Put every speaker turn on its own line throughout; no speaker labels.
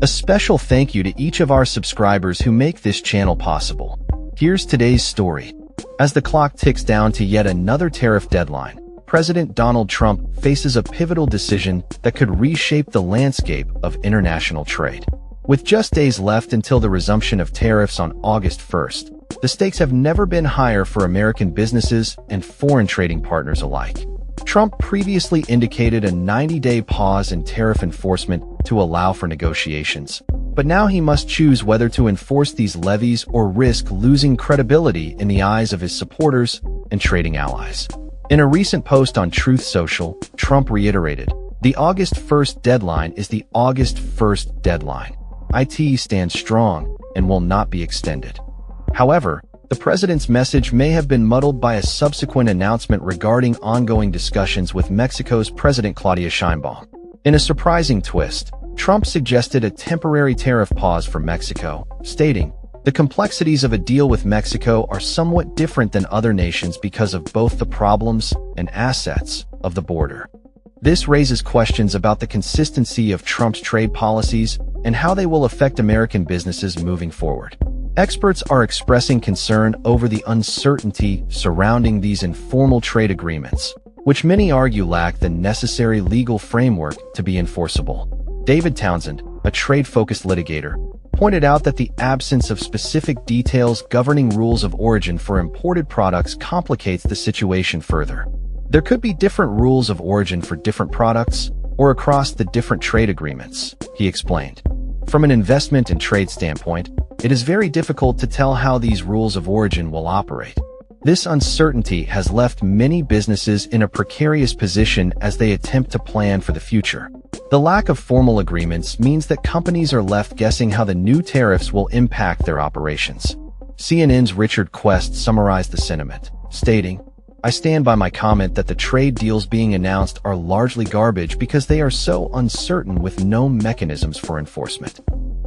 A special thank you to each of our subscribers who make this channel possible. Here's today's story. As the clock ticks down to yet another tariff deadline, President Donald Trump faces a pivotal decision that could reshape the landscape of international trade. With just days left until the resumption of tariffs on August 1st, the stakes have never been higher for American businesses and foreign trading partners alike. Trump previously indicated a 90-day pause in tariff enforcement to allow for negotiations, but now he must choose whether to enforce these levies or risk losing credibility in the eyes of his supporters and trading allies. In a recent post on Truth Social, Trump reiterated, "The August 1st deadline is the August 1st deadline. IT stands strong and will not be extended." However, the president's message may have been muddled by a subsequent announcement regarding ongoing discussions with Mexico's President Claudia Sheinbaum. In a surprising twist, Trump suggested a temporary tariff pause for Mexico, stating, "The complexities of a deal with Mexico are somewhat different than other nations because of both the problems and assets of the border." This raises questions about the consistency of Trump's trade policies and how they will affect American businesses moving forward. Experts are expressing concern over the uncertainty surrounding these informal trade agreements, which many argue lack the necessary legal framework to be enforceable. David Townsend, a trade-focused litigator, pointed out that the absence of specific details governing rules of origin for imported products complicates the situation further. There could be different rules of origin for different products or across the different trade agreements, he explained. From an investment and trade standpoint, it is very difficult to tell how these rules of origin will operate. This uncertainty has left many businesses in a precarious position as they attempt to plan for the future. The lack of formal agreements means that companies are left guessing how the new tariffs will impact their operations. CNN's Richard Quest summarized the sentiment, stating, "I stand by my comment that the trade deals being announced are largely garbage because they are so uncertain with no mechanisms for enforcement."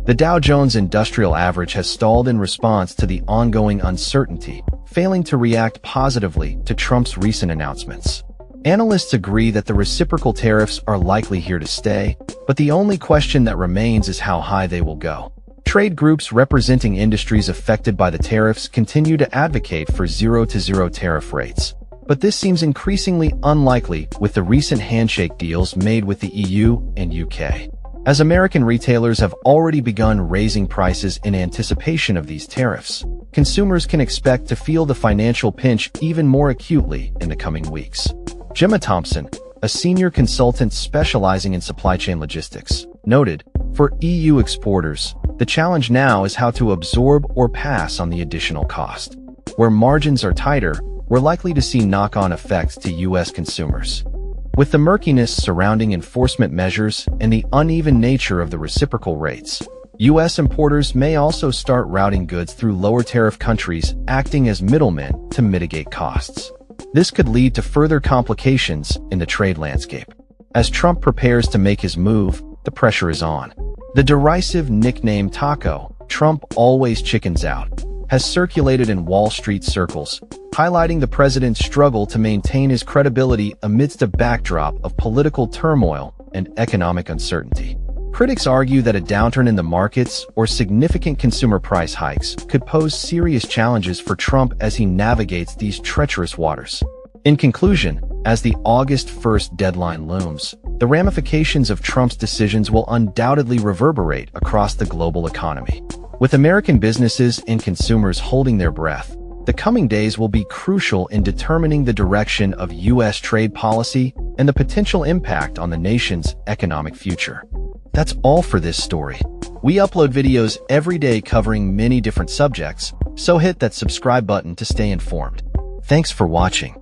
The Dow Jones Industrial Average has stalled in response to the ongoing uncertainty, failing to react positively to Trump's recent announcements. Analysts agree that the reciprocal tariffs are likely here to stay, but the only question that remains is how high they will go. Trade groups representing industries affected by the tariffs continue to advocate for zero-to-zero tariff rates, but this seems increasingly unlikely with the recent handshake deals made with the EU and UK. As American retailers have already begun raising prices in anticipation of these tariffs, consumers can expect to feel the financial pinch even more acutely in the coming weeks. Gemma Thompson, a senior consultant specializing in supply chain logistics, noted, "For EU exporters, the challenge now is how to absorb or pass on the additional cost. Where margins are tighter, we're likely to see knock-on effects to U.S. consumers." With the murkiness surrounding enforcement measures and the uneven nature of the reciprocal rates, U.S. importers may also start routing goods through lower tariff countries, acting as middlemen to mitigate costs. This could lead to further complications in the trade landscape. As Trump prepares to make his move, the pressure is on. The derisive nickname Taco, "Trump always chickens out," has circulated in Wall Street circles, highlighting the president's struggle to maintain his credibility amidst a backdrop of political turmoil and economic uncertainty. Critics argue that a downturn in the markets or significant consumer price hikes could pose serious challenges for Trump as he navigates these treacherous waters. In conclusion, as the August 1st deadline looms, the ramifications of Trump's decisions will undoubtedly reverberate across the global economy. With American businesses and consumers holding their breath, the coming days will be crucial in determining the direction of U.S. trade policy and the potential impact on the nation's economic future. That's all for this story. We upload videos every day covering many different subjects, so hit that subscribe button to stay informed. Thanks for watching.